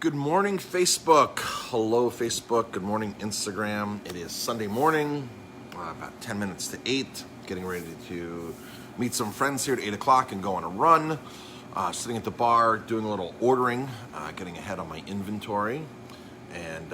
Good morning, Facebook. Hello, Facebook. Good morning, Instagram. It is Sunday morning, about 10 minutes to 8. Getting ready to meet some friends here at 8 o'clock and go on a run. Sitting at the bar, doing a little ordering, getting ahead on my inventory. And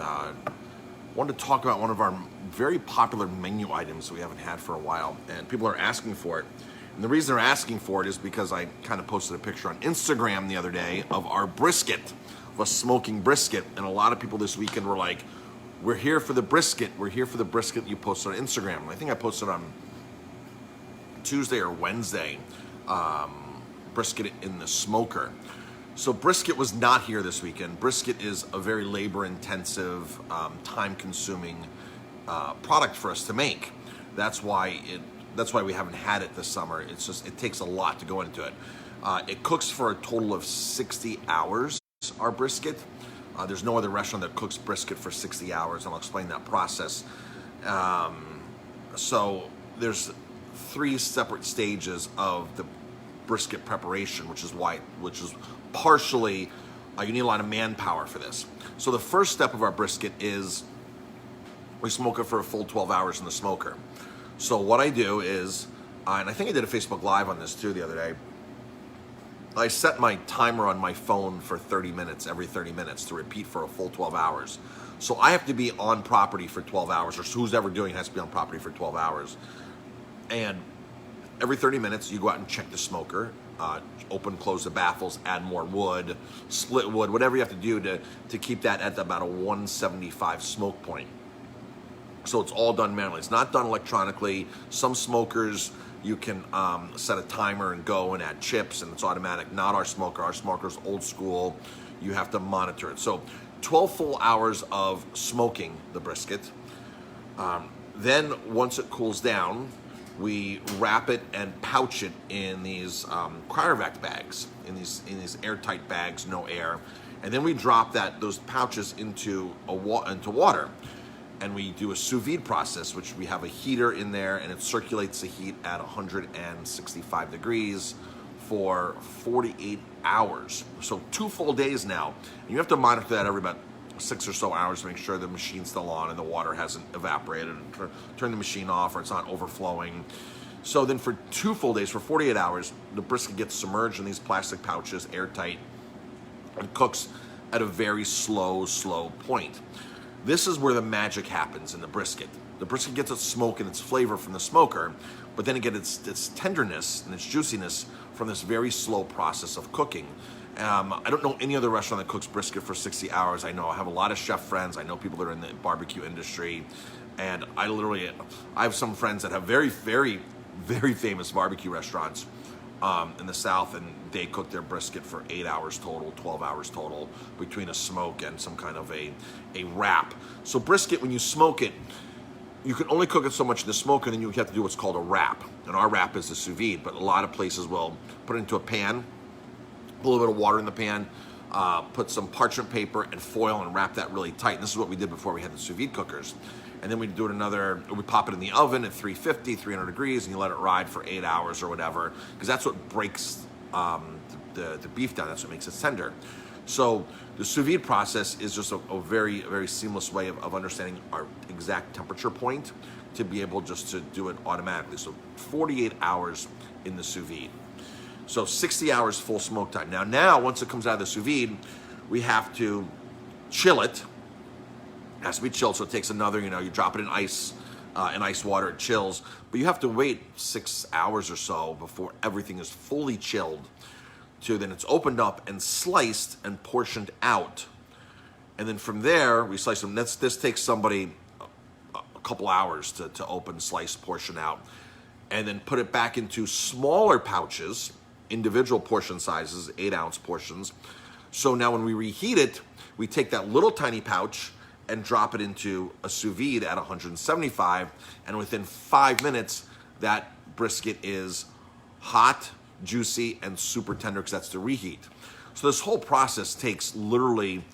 wanted to talk about one of our very popular menu items we haven't had for a while. And people are asking for it. And the reason they're asking for it is because I kind of posted a picture on Instagram the other day of our brisket, of a smoking brisket. And a lot of people this weekend were like, we're here for the brisket. We're here for the brisket you posted on Instagram. And I think I posted on Tuesday or Wednesday, brisket in the smoker. So brisket was not here this weekend. Brisket is a very labor-intensive, time-consuming product for us to make. That's why we haven't had it this summer. It's just, it takes a lot to go into it. It cooks for a total of 60 hours, our brisket. There's no other restaurant that cooks brisket for 60 hours, and I'll explain that process. So there's 3 separate stages of the brisket preparation, which is partially, you need a lot of manpower for this. So the first step of our brisket is we smoke it for a full 12 hours in the smoker. So what I do is, and I think I did a Facebook Live on this too the other day, I set my timer on my phone for 30 minutes, every 30 minutes, to repeat for a full 12 hours. So I have to be on property for 12 hours, or who's ever doing it has to be on property for 12 hours. And every 30 minutes, you go out and check the smoker, open, close the baffles, add more wood, split wood, whatever you have to do to keep that at about a 175 smoke point. So it's all done manually. It's not done electronically. Some smokers, you can set a timer and go and add chips, and it's automatic. Not our smoker. Our smoker's old school. You have to monitor it. So 12 full hours of smoking the brisket. Then once it cools down, we wrap it and pouch it in these cryovac bags, in these airtight bags, no air, and then we drop those pouches into water, and we do a sous vide process, which we have a heater in there, and it circulates the heat at 165 degrees for 48 hours. So 2 full days now, and you have to monitor that every about 6 or so hours to make sure the machine's still on and the water hasn't evaporated, and turn the machine off or it's not overflowing. So then for 2 full days, for 48 hours, the brisket gets submerged in these plastic pouches, airtight, and cooks at a very slow point. This is where the magic happens in the brisket. The brisket gets its smoke and its flavor from the smoker, but then it gets its tenderness and its juiciness from this very slow process of cooking. I don't know any other restaurant that cooks brisket for 60 hours. I have a lot of chef friends. I know people that are in the barbecue industry. And I have some friends that have very, very, very famous barbecue restaurants in the South, and they cook their brisket for 8 hours total, 12 hours total, between a smoke and some kind of a wrap. So brisket, when you smoke it, you can only cook it so much in the smoker, and then you have to do what's called a wrap. And our wrap is the sous vide, but a lot of places will put it into a pan, a little bit of water in the pan, put some parchment paper and foil and wrap that really tight. And this is what we did before we had the sous vide cookers. And then we pop it in the oven at 350, 300 degrees, and you let it ride for 8 hours or whatever, because that's what breaks the beef down. That's what makes it tender. So the sous vide process is just a very, very seamless way of understanding our exact temperature point to be able just to do it automatically. So 48 hours in the sous vide. So 60 hours full smoke time. Now, once it comes out of the sous vide, we have to chill it. It has to be chilled, so it takes another, you drop it in ice water, it chills. But you have to wait 6 hours or so before everything is fully chilled, then it's opened up and sliced and portioned out. And then from there, we slice them. This takes somebody a couple hours to open, slice, portion out, and then put it back into smaller pouches, individual portion sizes, 8-ounce portions. So now when we reheat it, we take that little tiny pouch and drop it into a sous vide at 175, and within 5 minutes, that brisket is hot, juicy, and super tender, because that's the reheat. So this whole process takes literally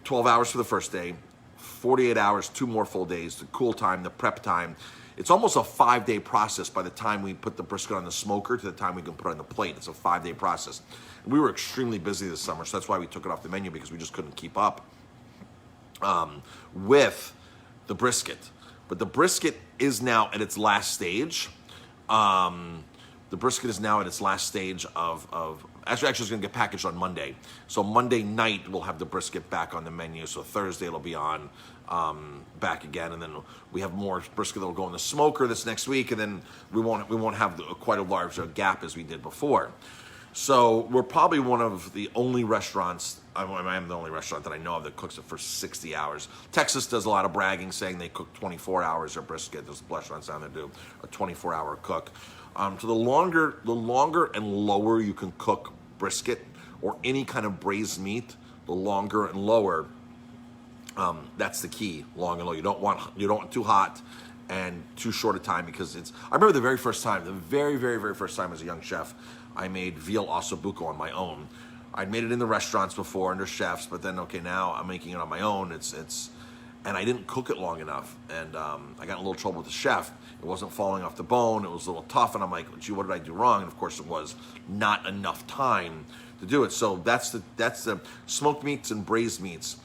12 hours for the first day, 48 hours, 2 more full days, the cool time, the prep time. it's almost a 5-day process by the time we put the brisket on the smoker to the time we can put it on the plate. It's a 5-day process. We were extremely busy this summer, so that's why we took it off the menu, because we just couldn't keep up with the brisket. But the brisket is now at its last stage. The brisket is now at its last stage of actually it's going to get packaged on Monday. So Monday night we'll have the brisket back on the menu. So Thursday it'll be on back again, and then we have more brisket that'll go in the smoker this next week, and then we won't have quite a large gap as we did before. So we're probably one of the only restaurants. I am the only restaurant that I know of that cooks it for 60 hours. Texas does a lot of bragging, saying they cook 24 hours of brisket. There's restaurants down there do a 24-hour cook. So the longer and lower you can cook brisket or any kind of braised meat, the longer and lower. That's the key, long and low. You don't want too hot and too short a time, because I remember the very first time as a young chef, I made veal ossobuco on my own. I'd made it in the restaurants before under chefs, but then now I'm making it on my own. And I didn't cook it long enough, and I got in a little trouble with the chef. It wasn't falling off the bone. It was a little tough, and I'm like, gee, what did I do wrong? And of course, it was not enough time to do it. So that's the smoked meats and braised meats.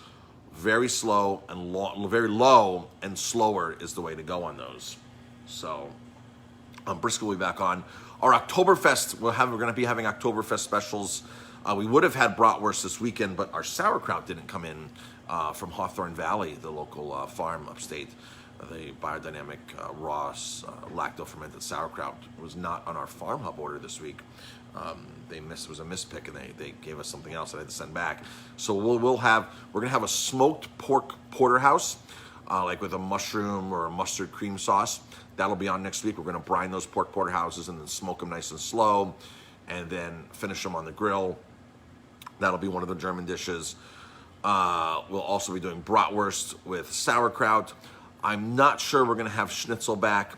Very slow and very low and slower is the way to go on those. So brisket will be back on. Our Oktoberfest, we're going to be having Oktoberfest specials. We would have had bratwurst this weekend, but our sauerkraut didn't come in from Hawthorne Valley, the local farm upstate. The biodynamic raw lacto-fermented sauerkraut was not on our Farm Hub order this week. It was a mispick, and they gave us something else that I had to send back. So we're going to have a smoked pork porterhouse, like with a mushroom or a mustard cream sauce. That'll be on next week. We're going to brine those pork porterhouses and then smoke them nice and slow, and then finish them on the grill. That'll be one of the German dishes. We'll also be doing bratwurst with sauerkraut. I'm not sure we're going to have schnitzel back.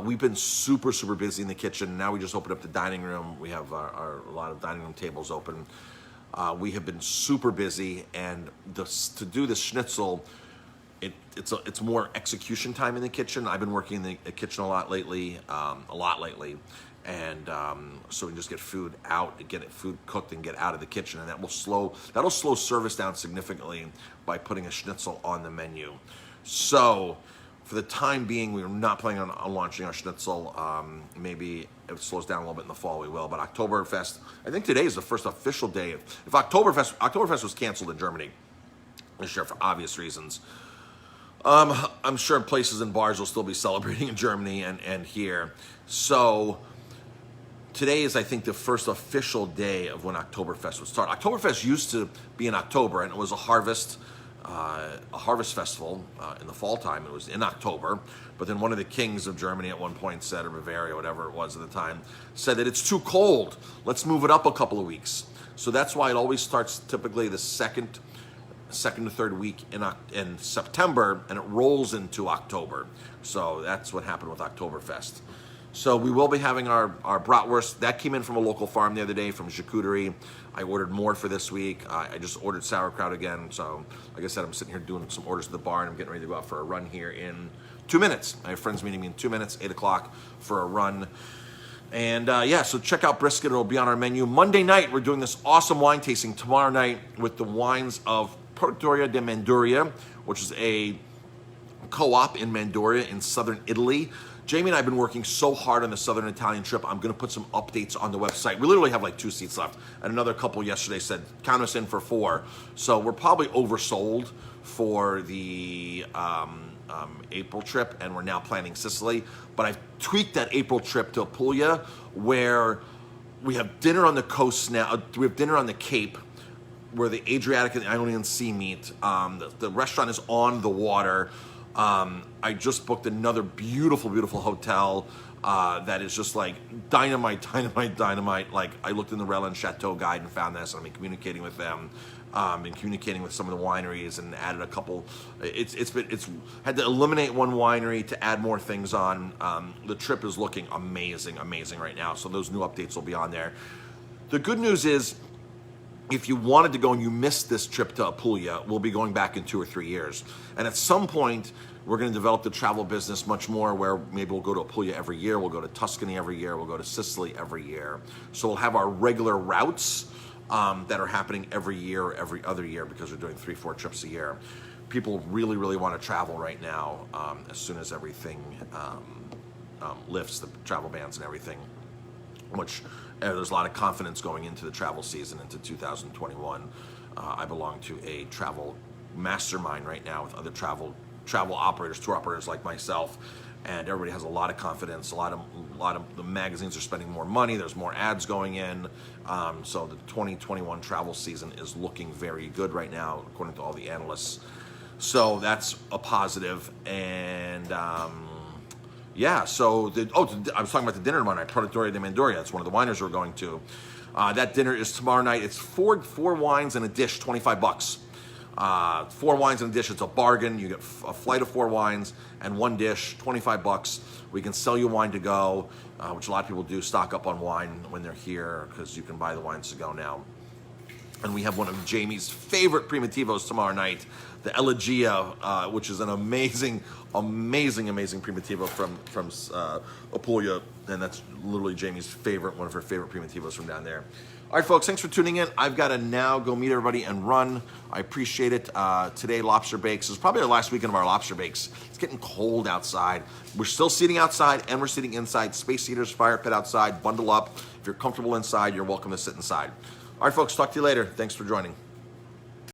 We've been super, super busy in the kitchen. Now we just opened up the dining room. We have a lot of dining room tables open. We have been super busy, and to do the schnitzel, it's more execution time in the kitchen. I've been working in the kitchen a lot lately, and so we can just get food out, get food cooked, and get out of the kitchen, and that'll slow service down significantly by putting a schnitzel on the menu. So for the time being, we're not planning on launching our schnitzel. Maybe if it slows down a little bit in the fall, we will. But Oktoberfest, I think today is the first official day. If Oktoberfest was canceled in Germany this year for obvious reasons, I'm sure places and bars will still be celebrating in Germany and here. So today is, I think, the first official day of when Oktoberfest would start. Oktoberfest used to be in October, and it was a harvest festival in the fall time. It was in October, but then one of the kings of Germany at one point said, or Bavaria, whatever it was at the time, said that it's too cold. Let's move it up a couple of weeks. So that's why it always starts typically the second to third week in September, and it rolls into October. So that's what happened with Oktoberfest. So we will be having our bratwurst. That came in from a local farm the other day, from Charcuterie. I ordered more for this week. I just ordered sauerkraut again. So like I said, I'm sitting here doing some orders at the bar, and I'm getting ready to go out for a run here in 2 minutes. I have friends meeting me in 2 minutes, 8 o'clock for a run. And so check out brisket. It'll be on our menu. Monday night, we're doing this awesome wine tasting tomorrow night with the wines of Trattoria di Manduria, which is a co-op in Manduria in southern Italy. Jamie and I have been working so hard on the Southern Italian trip. I'm going to put some updates on the website. We literally have like 2 seats left. And another couple yesterday said, count us in for 4. So we're probably oversold for the April trip, and we're now planning Sicily. But I've tweaked that April trip to Apulia, where we have dinner on the coast now. We have dinner on the Cape, where the Adriatic and the Ionian Sea meet. The restaurant is on the water. I just booked another beautiful, beautiful hotel that is just like dynamite. Like, I looked in the Relin Chateau guide and found this, and I've been communicating with them, been communicating with some of the wineries, and added a couple. It's had to eliminate one winery to add more things on. The trip is looking amazing right now. So those new updates will be on there. The good news is, if you wanted to go and you missed this trip to Apulia, we'll be going back in 2 or 3 years. And at some point, We're going to develop the travel business much more, where maybe we'll go to Apulia every year, we'll go to Tuscany every year, we'll go to Sicily every year. So we'll have our regular routes that are happening every year, every other year, because we're doing 3-4 trips a year. People really, really want to travel right now, as soon as everything lifts, the travel bans and everything, which there's a lot of confidence going into the travel season, into 2021. I belong to a travel mastermind right now with other travel operators, tour operators like myself, and everybody has a lot of confidence. A lot of the magazines are spending more money. There's more ads going in. So the 2021 travel season is looking very good right now, according to all the analysts. So that's a positive. And yeah, so I was talking about the dinner tomorrow night, Trattoria di Manduria. That's one of the wineries we're going to. That dinner is tomorrow night. It's four wines and a dish, $25. 4 wines and a dish. It's a bargain. You get a flight of 4 wines and 1 dish, $25. We can sell you wine to go, which a lot of people do, stock up on wine when they're here, because you can buy the wines to go now. And we have one of Jamie's favorite Primotivos tomorrow night, the Elegia, which is an amazing Primitivo from Apulia, and that's literally Jamie's favorite, one of her favorite Primotivos from down there. All right, folks, thanks for tuning in. I've got to now go meet everybody and run. I appreciate it. Today, Lobster Bakes is probably our last weekend of our Lobster Bakes. It's getting cold outside. We're still seating outside, and we're sitting inside. Space heaters, fire pit outside. Bundle up. If you're comfortable inside, you're welcome to sit inside. All right, folks, talk to you later. Thanks for joining.